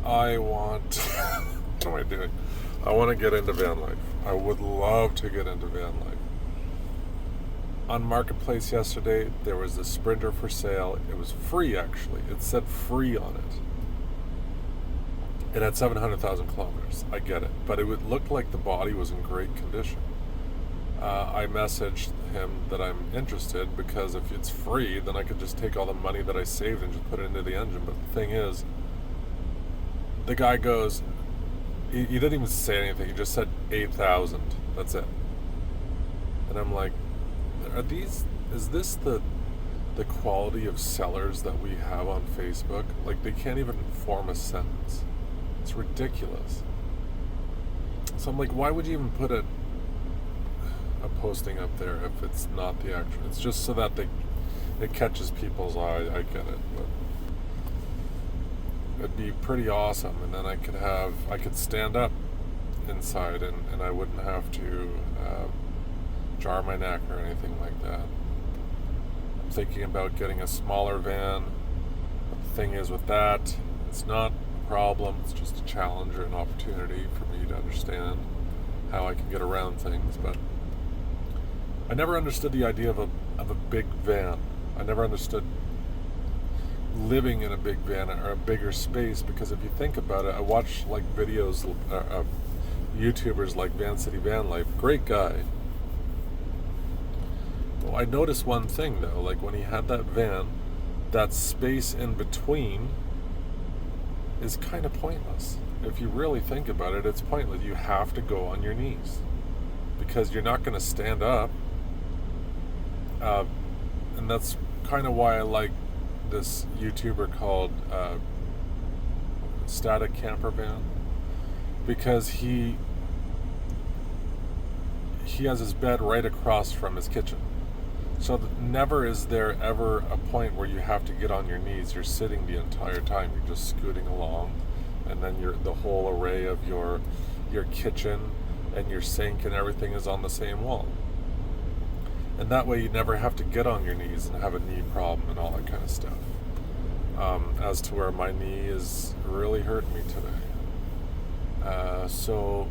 I want... what am I doing? I want to get into van life. I would love to get into van life. On Marketplace yesterday, there was a Sprinter for sale. It was free, actually. It said free on it. It had 700,000 kilometers. I get it. But it looked like the body was in great condition. I messaged him that I'm interested because if it's free, then I could just take all the money that I saved and just put it into the engine. But the thing is, the guy goes, he didn't even say anything. He just said 8,000. That's it. And I'm like, is this the quality of sellers that we have on Facebook? Like, they can't even form a sentence. It's ridiculous. So I'm like, why would you even put a posting up there if it's not the actual? It's just so that it catches people's eye. I get it, but it'd be pretty awesome, and then I could stand up inside, and I wouldn't have to jar my neck or anything like that. I'm thinking about getting a smaller van. But the thing is with that, it's not a problem. It's just a challenge or an opportunity for me to understand how I can get around things. But I never understood the idea of a big van. I never understood living in a big van or a bigger space, because if you think about it, I watch like videos of YouTubers like Van City Vanlife, great guy. Well, I noticed one thing though, like when he had that van, that space in between is kind of pointless. If you really think about it, it's pointless. You have to go on your knees because you're not going to stand up. And that's kind of why I like this YouTuber called Static Camper Van, because he has his bed right across from his kitchen. So never is there ever a point where you have to get on your knees. You're sitting the entire time. You're just scooting along, and then the whole array of your kitchen and your sink and everything is on the same wall. And that way you never have to get on your knees and have a knee problem and all that kind of stuff. As to where my knee is really hurting me today. So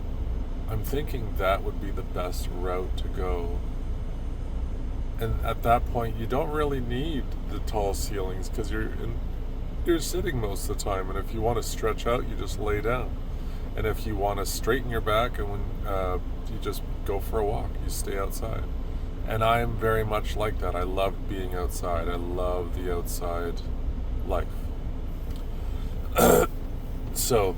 I'm thinking that would be the best route to go. And at that point, you don't really need the tall ceilings because you're sitting most of the time. And if you want to stretch out, you just lay down. And if you want to straighten your back, and when you just go for a walk, you stay outside. And I'm very much like that. I love being outside. I love the outside life. So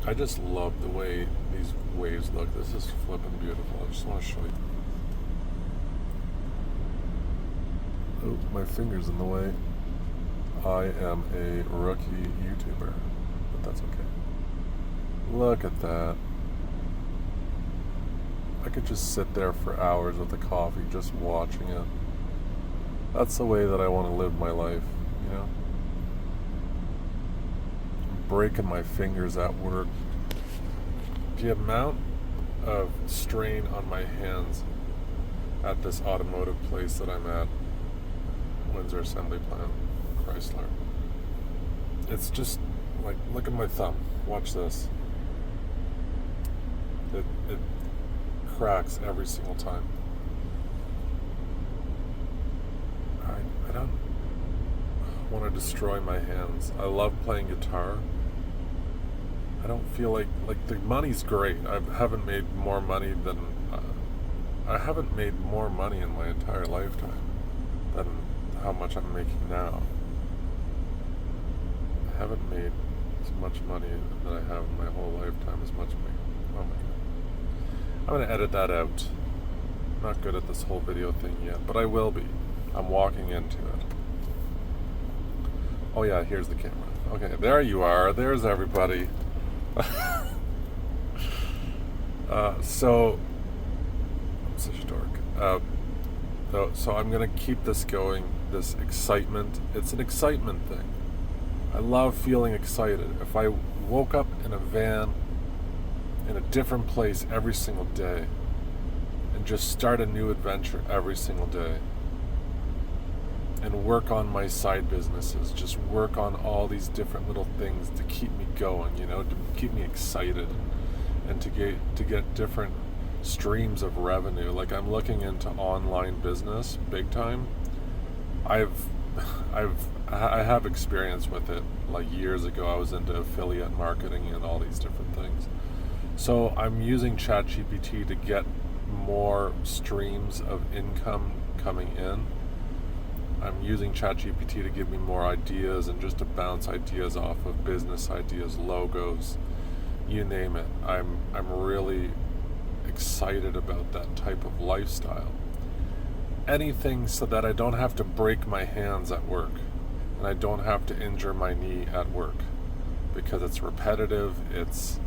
I just love the way these waves look. This is flipping beautiful. I just want to show you. Oh, my finger's in the way. I am a rookie YouTuber, but that's okay. Look at that. I could just sit there for hours with a coffee just watching it. That's the way that I want to live my life, you know? I'm breaking my fingers at work. The amount of strain on my hands at this automotive place that I'm at, Windsor Assembly Plant, Chrysler. It's just like, look at my thumb. Watch this. It cracks every single time. I don't want to destroy my hands. I love playing guitar. I don't feel like the money's great. I haven't made more money in my entire lifetime than how much I'm making now. I haven't made as much money that I have in my whole lifetime as much money. Oh my god. I'm going to edit that out. I'm not good at this whole video thing yet, but I will be. I'm walking into it. Oh yeah, here's the camera. Okay, there you are. There's everybody. So, I'm such a dork. So I'm going to keep this going, this excitement. It's an excitement thing. I love feeling excited. If I woke up in a van in a different place every single day and just start a new adventure every single day and work on my side businesses, just work on all these different little things to keep me going, you know, to keep me excited, and to get different streams of revenue. Like, I'm looking into online business big time. I have experience with it. Like, years ago, I was into affiliate marketing and all these different things. So I'm using ChatGPT to get more streams of income coming in. I'm using ChatGPT to give me more ideas and just to bounce ideas off of, business ideas, logos, you name it. I'm really excited about that type of lifestyle. Anything so that I don't have to break my hands at work, and I don't have to injure my knee at work, because it's repetitive. It's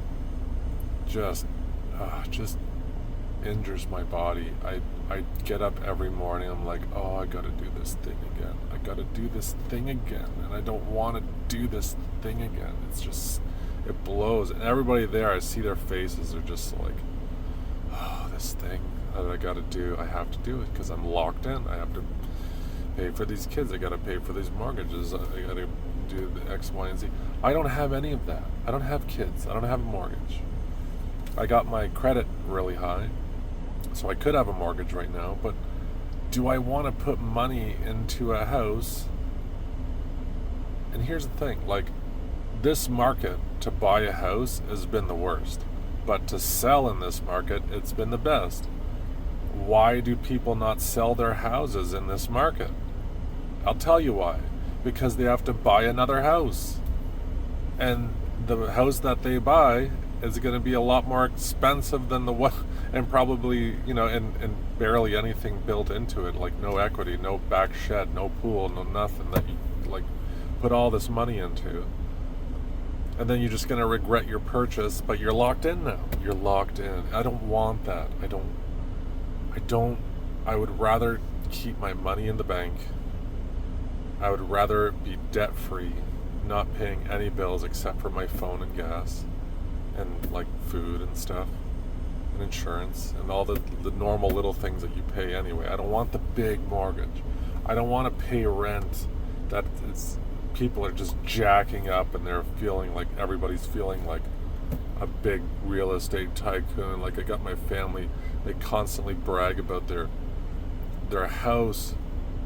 just injures my body. I get up every morning, I'm like, oh, I gotta do this thing again. I gotta do this thing again, and I don't want to do this thing again. It's just, it blows. And everybody there, I see their faces, they're just like, oh, this thing that I gotta do, I have to do it because I'm locked in. I have to pay for these kids, I gotta pay for these mortgages, I gotta do the X, Y, and Z. I don't have any of that. I don't have kids, I don't have a mortgage. I got my credit really high, so I could have a mortgage right now, but do I want to put money into a house? And here's the thing, like, this market to buy a house has been the worst, but to sell in this market, it's been the best. Why do people not sell their houses in this market? I'll tell you why. Because they have to buy another house, and the house that they buy is going to be a lot more expensive than the one, and probably, you know, and barely anything built into it, like no equity, no back shed, no pool, no nothing that you like put all this money into. And then you're just going to regret your purchase, but you're locked in now. You're locked in. I don't want that. I would rather keep my money in the bank. I would rather be debt free, not paying any bills except for my phone and gas, and like food and stuff, and insurance, and all the normal little things that you pay anyway. I don't want the big mortgage. I don't want to pay rent that people are just jacking up, and they're feeling like everybody's feeling like a big real estate tycoon. Like, I got my family, they constantly brag about their house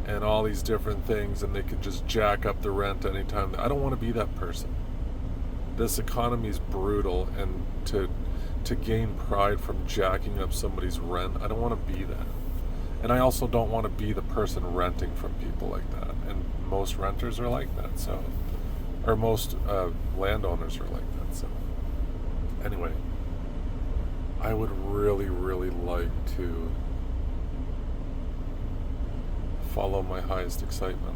and all these different things, and they could just jack up the rent anytime. I don't want to be that person. This economy is brutal, and to gain pride from jacking up somebody's rent, I don't want to be that. And I also don't want to be the person renting from people like that. And most renters are like that, so, or most landowners are like that. So anyway, I would really, really like to follow my highest excitement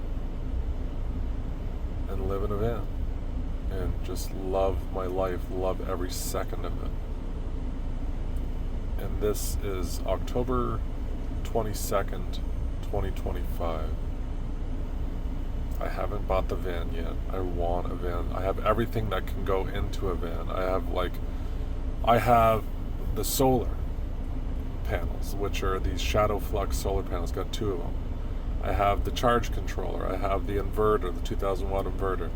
and live in a van and just love my life, love every second of it. And this is October 22nd, 2025. I haven't bought the van yet. I want a van. I have everything that can go into a van. I have the solar panels, which are these shadow flux solar panels. Got 2 of them. I have the charge controller. I have the inverter, the 2000 watt inverter.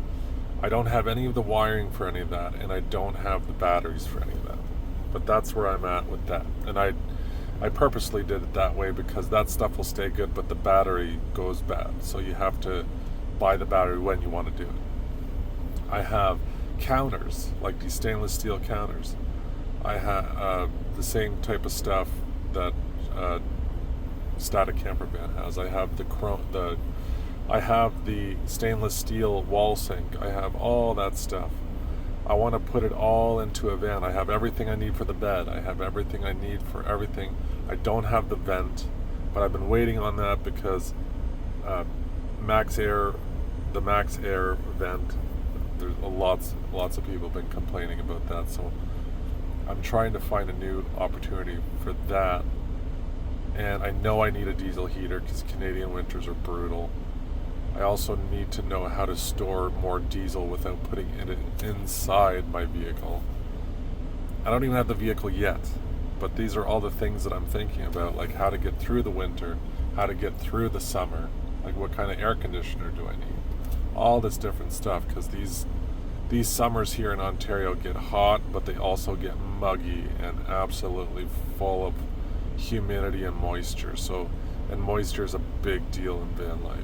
I don't have any of the wiring for any of that, and I don't have the batteries for any of that. But that's where I'm at with that. And I purposely did it that way because that stuff will stay good, but the battery goes bad. So you have to buy the battery when you want to do it. I have counters, like these stainless steel counters. I have the same type of stuff that static camper van has. I have I have the stainless steel wall sink. I have all that stuff. I want to put it all into a van. I have everything I need for the bed. I have everything I need for everything. I don't have the vent, but I've been waiting on that because the Max Air vent, there's lots of people have been complaining about that. So I'm trying to find a new opportunity for that. And I know I need a diesel heater because Canadian winters are brutal. I also need to know how to store more diesel without putting it inside my vehicle. I don't even have the vehicle yet, but these are all the things that I'm thinking about, like how to get through the winter, how to get through the summer, Like, what kind of air conditioner do I need? All this different stuff, because these summers here in Ontario get hot, but they also get muggy and absolutely full of humidity and moisture. And moisture is a big deal in van life.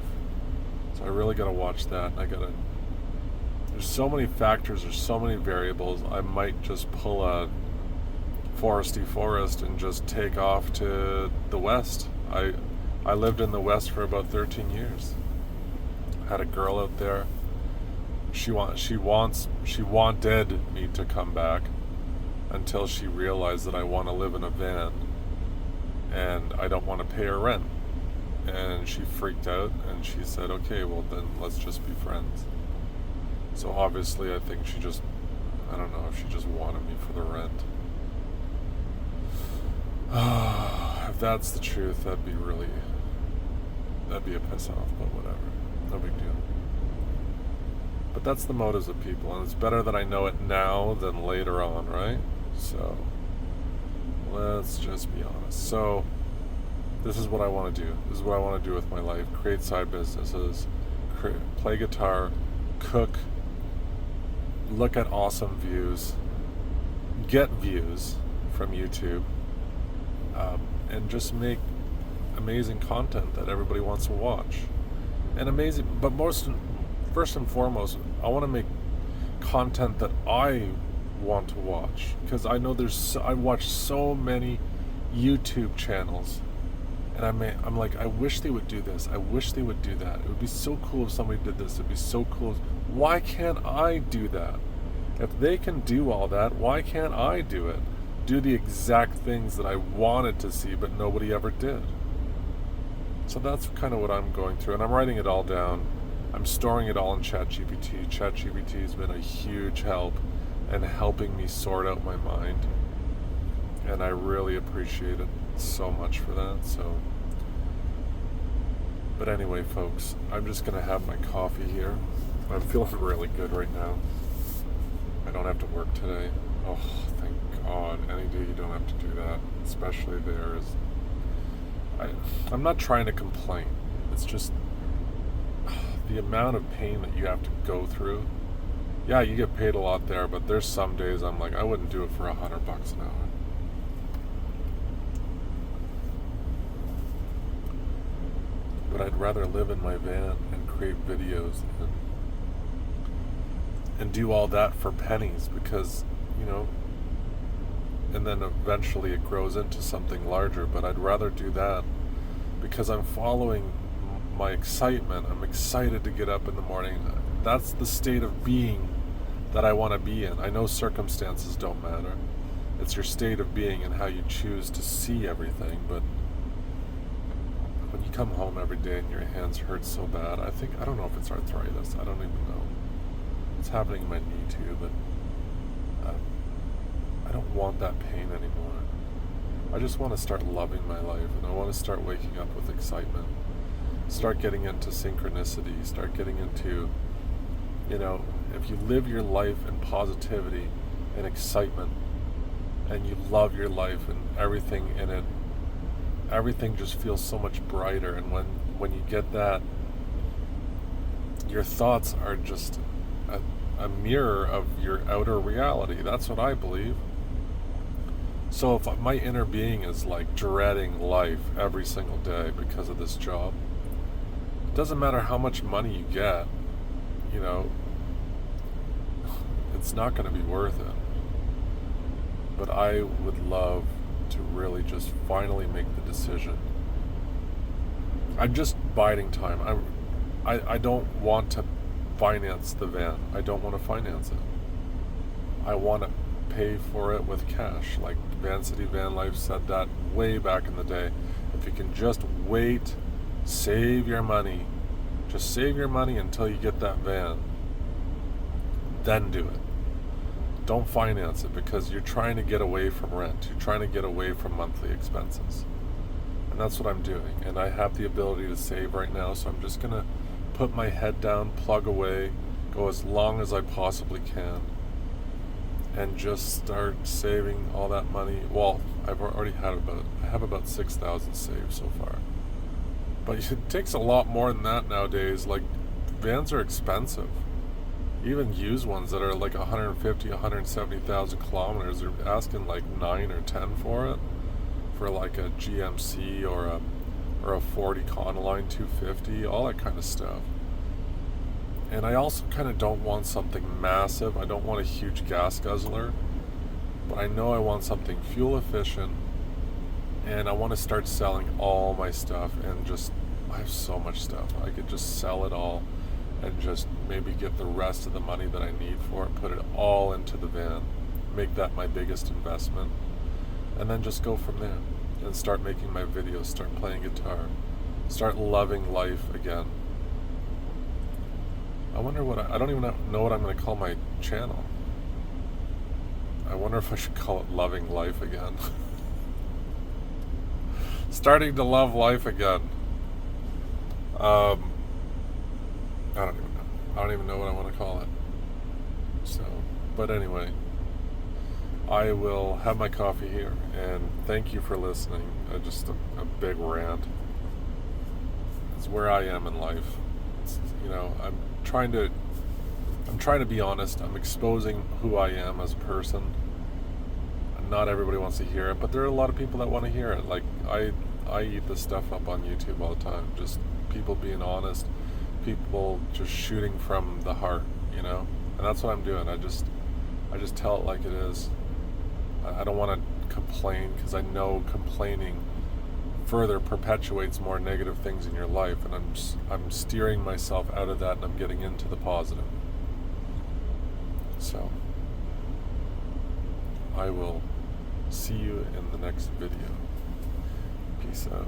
So I really got to watch that. There's so many factors, there's so many variables. I might just pull a foresty forest and just take off to the west. I lived in the west for about 13 years. Had a girl out there. She wanted me to come back until she realized that I want to live in a van and I don't want to pay her rent. And she freaked out and she said, okay, well then let's just be friends. So obviously I think I don't know if she just wanted me for the rent. If that's the truth, that'd be a piss off, but whatever. No big deal. But that's the motives of people, and it's better that I know it now than later on, right? So, let's just be honest. So, this is what I want to do. This is what I want to do with my life. Create side businesses, play guitar, cook, look at awesome views, get views from YouTube, and just make amazing content that everybody wants to watch. But first and foremost, I want to make content that I want to watch, because I know I watch so many YouTube channels, and I'm like, I wish they would do this. I wish they would do that. It would be so cool if somebody did this. It'd be so cool. Why can't I do that? If they can do all that, why can't I do it? Do the exact things that I wanted to see, but nobody ever did. So that's kind of what I'm going through, and I'm writing it all down. I'm storing it all in ChatGPT. ChatGPT has been a huge help in helping me sort out my mind, and I really appreciate it so much for that. But anyway, folks, I'm just going to have my coffee here. I'm feeling really good right now. I don't have to work today. Oh, thank God. Any day you don't have to do that, especially I'm not trying to complain. It's just the amount of pain that you have to go through. Yeah, you get paid a lot there, but there's some days I'm like, I wouldn't do it for $100 an hour. But I'd rather live in my van and create videos and do all that for pennies, because, and then eventually it grows into something larger. But I'd rather do that because I'm following my excitement. I'm excited to get up in the morning. That's the state of being that I want to be in. I know circumstances don't matter. It's your state of being and how you choose to see everything. But when you come home every day and your hands hurt so bad, I don't know if it's arthritis. I don't even know. It's happening in my knee too, but I don't want that pain anymore. I just want to start loving my life, and I want to start waking up with excitement. Start getting into synchronicity. Start getting into, if you live your life in positivity and excitement, and you love your life and everything in it, everything just feels so much brighter. And when you get that, your thoughts are just a mirror of your outer reality. That's what I believe. So if my inner being is like dreading life every single day because of this job, it doesn't matter how much money you get, it's not going to be worth it. But I would love to really just finally make the decision. I'm just biding time. I don't want to finance the van. I don't want to finance it. I want to pay for it with cash. Like Van City Vanlife said that way back in the day. If you can just wait, save your money. Just save your money until you get that van. Then do it. Don't finance it, because you're trying to get away from rent. You're trying to get away from monthly expenses. And that's what I'm doing. And I have the ability to save right now, so I'm just going to put my head down, plug away, go as long as I possibly can, and just start saving all that money. Well, I have about 6,000 saved so far. But it takes a lot more than that nowadays. Like, vans are expensive. Even used ones that are like 150, 170,000 kilometers, they're asking like 9 or 10 for it, for like a GMC or a 40 Econoline 250, all that kind of stuff. And I also kind of don't want something massive. I don't want a huge gas guzzler, but I know I want something fuel efficient, and I want to start selling all my stuff. And just, I have so much stuff, I could just sell it all and just maybe get the rest of the money that I need for it, put it all into the van, make that my biggest investment, and then just go from there and start making my videos, start playing guitar, start loving life again. I wonder what I don't even know what I'm going to call my channel. I wonder if I should call it Loving Life Again. Starting to love life again. I don't even know what I want to call it. So, but anyway, I will have my coffee here, and thank you for listening. Just a big rant. It's where I am in life. I'm trying to be honest. I'm exposing who I am as a person. Not everybody wants to hear it, but there are a lot of people that want to hear it. Like, I eat this stuff up on YouTube all the time. Just people being honest, people just shooting from the heart, and that's what I'm doing. I just tell it like it is. I don't want to complain, because I know complaining further perpetuates more negative things in your life, and I'm steering myself out of that, and I'm getting into the positive. So I will see you in the next video. Peace out.